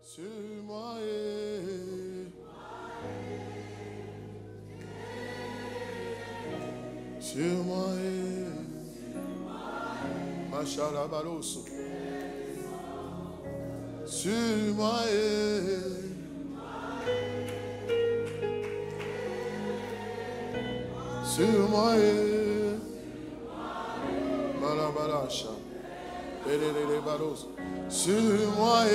Sur moi sur moi Machala Baloso. Sur moi sur moi Malabalacha. Elele Balos. Sur moi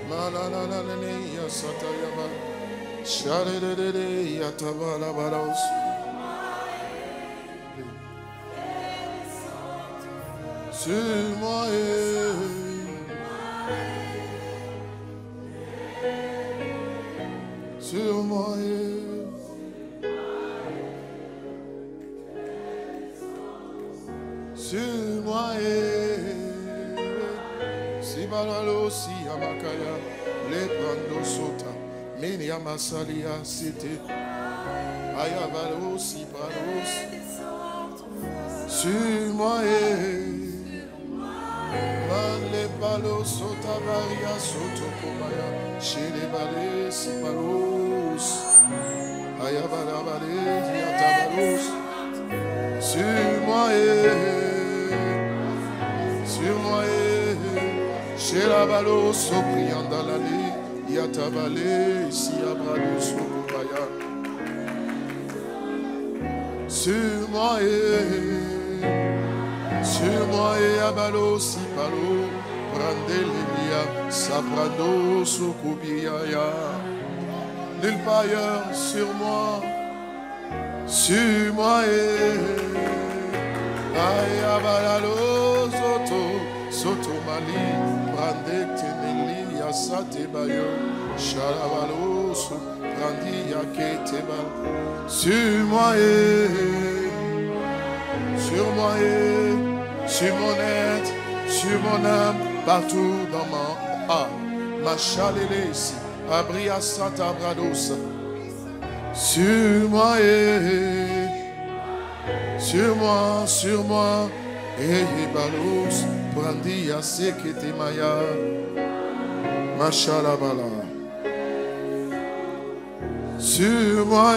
Malalala Satayaba. Shalele Yatabala Balos. Sur moi sur moi sur moi si balalo si amakaya le prando sota mini amasalia cité ayabalo si balos sur moi le balo sota varia soto komaya chez les balais si balos ayabala balais yatabalos sur moi chez la balo sopriant dans l'allée yatabalé si abrado sokobaya sur moi abalo si palo brandelia sabrado sokobia nulle part ailleurs sur moi ayabalalo soto mali brande teneli yasate bayo shalabalo brandi yaketeba sur moi sur mon être, sur mon âme, partout dans ma chalele ici, abria santa bradosa. Sur moi, et balos, brandi a sekete maya, machalabala. Sur moi,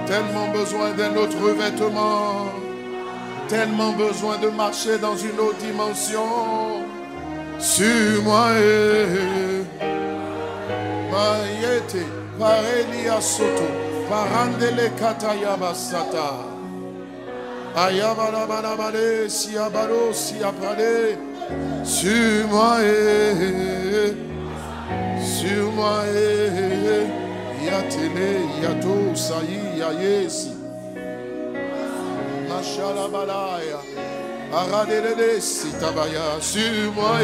tellement besoin d'un autre revêtement, tellement besoin de marcher dans une autre dimension. Sur moi, Maïete, Parelia Soto, Parandele Katayaba Sata, Ayabalabale, Siabalo, Siabrale, sur moi, Yatele, Yato, Saï, Yayesi, Machalabalaya, Aradele, Sitabaya, sur moi,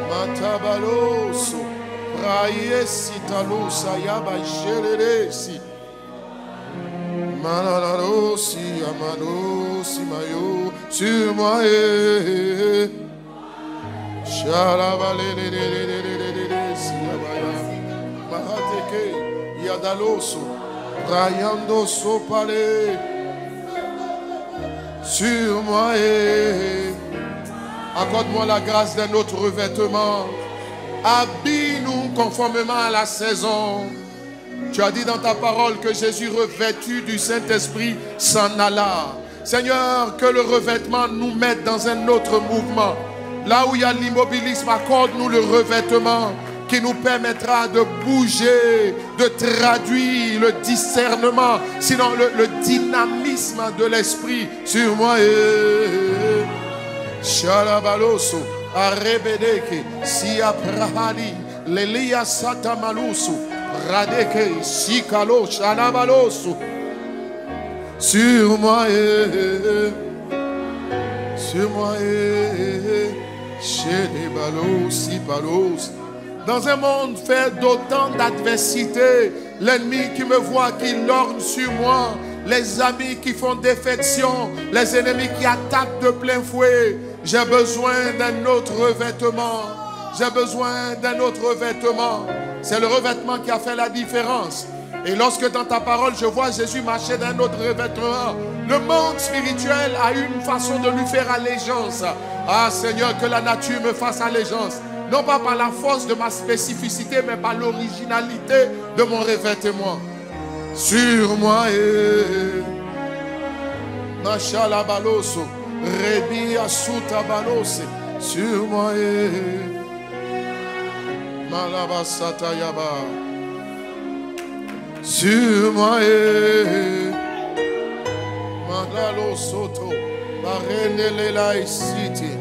Matabaloso, Praye, Sitalo, Sayaba, Gelesi, Manalaro, Si, Amado, Simayo, sur moi, Shalabale, Yadaloso, Rayando Sopale, sur moi, accorde-moi la grâce d'un autre revêtement, habille-nous conformément à la saison. Tu as dit dans ta parole que Jésus, revêtu du Saint-Esprit, s'en alla. Seigneur, que le revêtement nous mette dans un autre mouvement. Là où il y a l'immobilisme, accorde-nous le revêtement qui nous permettra de bouger, de traduire le discernement, sinon le dynamisme de l'esprit sur moi. Shalabaloso, Arebedeke, Siaprahali, Lelia Satamalusu, Radeke, Sikalo, Shalabaloso, sur moi, chez les balos, si balos. Dans un monde fait d'autant d'adversité, l'ennemi qui me voit, qui lorgne sur moi, les amis qui font défection, les ennemis qui attaquent de plein fouet, j'ai besoin d'un autre revêtement. J'ai besoin d'un autre revêtement. C'est le revêtement qui a fait la différence. Et lorsque dans ta parole, je vois Jésus marcher d'un autre revêtement, le monde spirituel a une façon de lui faire allégeance. Ah Seigneur, que la nature me fasse allégeance. Non pas par la force de ma spécificité, mais par l'originalité de mon revêtement. Sur moi et Machala Baloso, Rebi Asuta Balose, sur moi et Malabasata Yaba, sur moi et Malalo Soto, Barenelela City.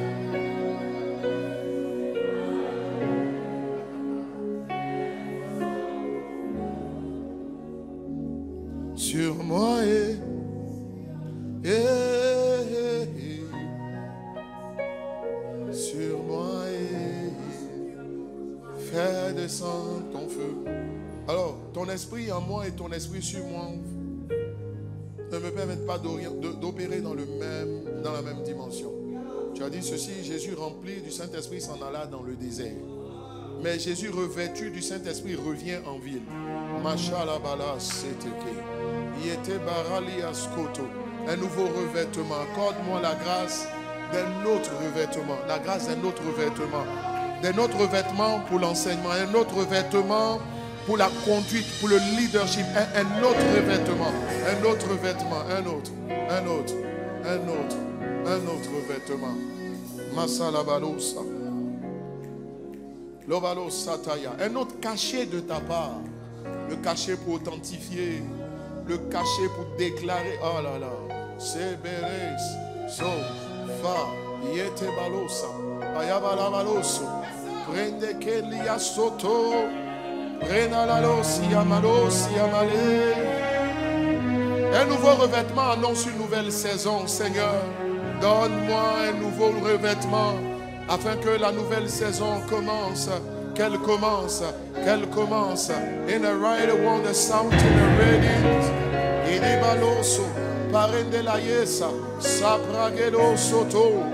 Sur moi sur moi fais descendre ton feu. Alors, ton esprit en moi et ton esprit sur moi ne me permettent pas d'opérer dans la même dimension. Tu as dit ceci, Jésus rempli du Saint-Esprit s'en alla dans le désert. Mais Jésus revêtu du Saint-Esprit revient en ville. Machalabala seteke. Yete barali askoto. Un nouveau revêtement. Accorde-moi la grâce d'un autre revêtement. La grâce d'un autre revêtement. D'un autre revêtement pour l'enseignement. Un autre revêtement pour la conduite, pour le leadership. Un autre revêtement. Un autre revêtement. Un autre revêtement. Masalabalosa. Lovalo Sataya. Un autre cachet de ta part. Le cachet pour authentifier. Le cachet pour déclarer. Oh là là. Seberes. So. Fa. Yete balosa. Ayabala baloso. Prende kelia soto. Prena la losi amalosi amale. Un nouveau revêtement annonce une nouvelle saison, Seigneur. Donne-moi un nouveau revêtement. Afin que la nouvelle saison commence, qu'elle commence. In a right one, a sound in a radiant. Inibaloso, parende la yesa, sapragelo soto,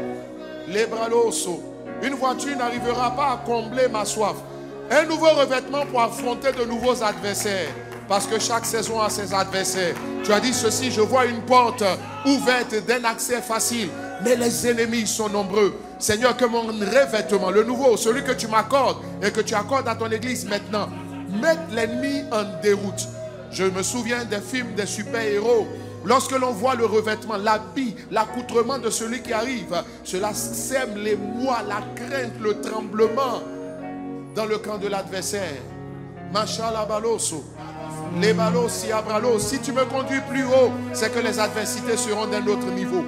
lebraloso. Une voiture n'arrivera pas à combler ma soif. Un nouveau revêtement pour affronter de nouveaux adversaires. Parce que chaque saison a ses adversaires. Tu as dit ceci, je vois une porte ouverte d'un accès facile. Mais les ennemis sont nombreux. Seigneur, que mon revêtement, le nouveau, celui que tu m'accordes et que tu accordes à ton église maintenant, mette l'ennemi en déroute. Je me souviens des films des super-héros. Lorsque l'on voit le revêtement, l'habit, l'accoutrement de celui qui arrive, cela sème l'émoi, la crainte, le tremblement dans le camp de l'adversaire. Machala baloso. Les balos, si abralo. Si tu me conduis plus haut, c'est que les adversités seront d'un autre niveau.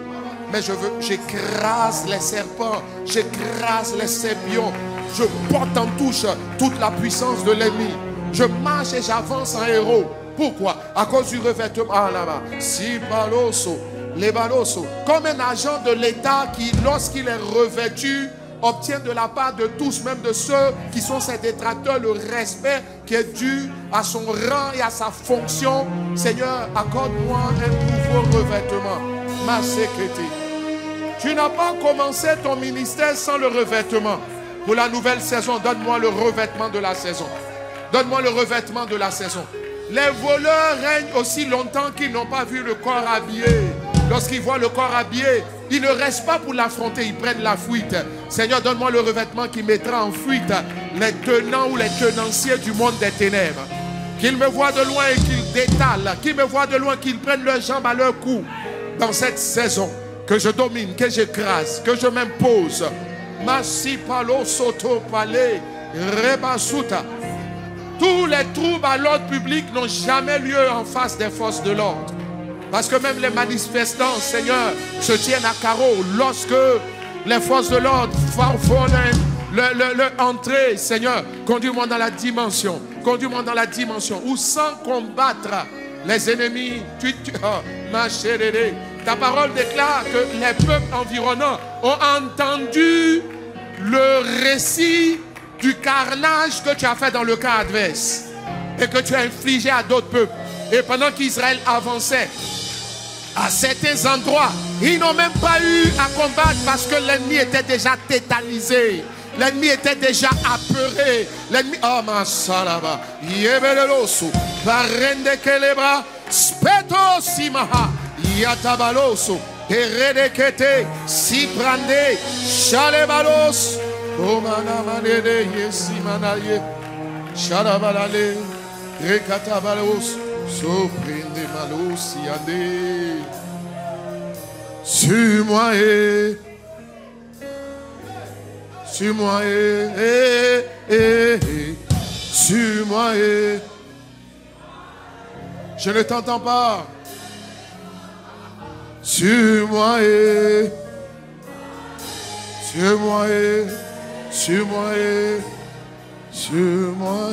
Mais j'écrase les serpents, j'écrase les scorpions, je porte en touche toute la puissance de l'ennemi. Je marche et j'avance en héros. Pourquoi? À cause du revêtement. Ah là-bas. Si baloso, les baloso. Comme un agent de l'État qui, lorsqu'il est revêtu, obtient de la part de tous, même de ceux qui sont ses détracteurs, le respect qui est dû à son rang et à sa fonction. Seigneur, accorde-moi un nouveau revêtement. Ma sécurité. Tu n'as pas commencé ton ministère sans le revêtement. Pour la nouvelle saison, donne-moi le revêtement de la saison. Donne-moi le revêtement de la saison. Les voleurs règnent aussi longtemps qu'ils n'ont pas vu le corps habillé. Lorsqu'ils voient le corps habillé, ils ne restent pas pour l'affronter, ils prennent la fuite. Seigneur, donne-moi le revêtement qui mettra en fuite les tenants ou les tenanciers du monde des ténèbres. Qu'ils me voient de loin et qu'ils détalent. Qu'ils me voient de loin, qu'ils prennent leurs jambes à leur cou. Dans cette saison, que je domine, que j'écrase, que je m'impose. Masipalo soto palé, rebasuta. Tous les troubles à l'ordre public n'ont jamais lieu en face des forces de l'ordre. Parce que même les manifestants, Seigneur, se tiennent à carreau lorsque les forces de l'ordre font leur entrée. Seigneur, conduis-moi dans la dimension. Conduis-moi dans la dimension où sans combattre les ennemis, ma chérie, ta parole déclare que les peuples environnants ont entendu le récit du carnage que tu as fait dans le cas adverse et que tu as infligé à d'autres peuples. Et pendant qu'Israël avançait à certains endroits, ils n'ont même pas eu à combattre parce que l'ennemi était déjà tétanisé. L'ennemi était déjà apeuré. L'ennemi, oh ma salaba, Parende kelebra. Speto simaha. Yatabaloso. Eredekete. Siprande. Chalebalos. Omana manede. Yesimanaye. Chalabalale. Rekatabalos. Soprende malos. Yande. Sur moi et. Sur moi sur moi je ne t'entends pas. Sur moi sur moi sur moi sur moi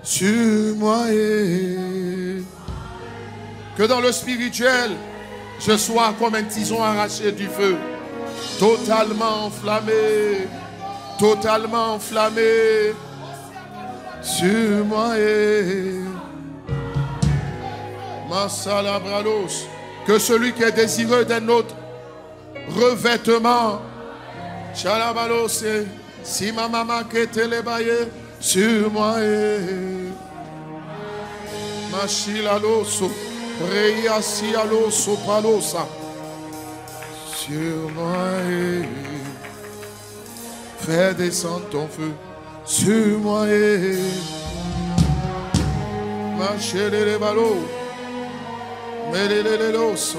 sur moi que dans le spirituel je sois comme un tison arraché du feu, totalement enflammé, totalement enflammé. Sur moi Massalabralos, que celui qui est désireux d'un autre revêtement, Chalabalos, si ma maman qui était les baillés, sur moi Machilaloso. Reiasialo sopalosa sur moi fais descendre ton feu sur moi Machele les balos melele l'osso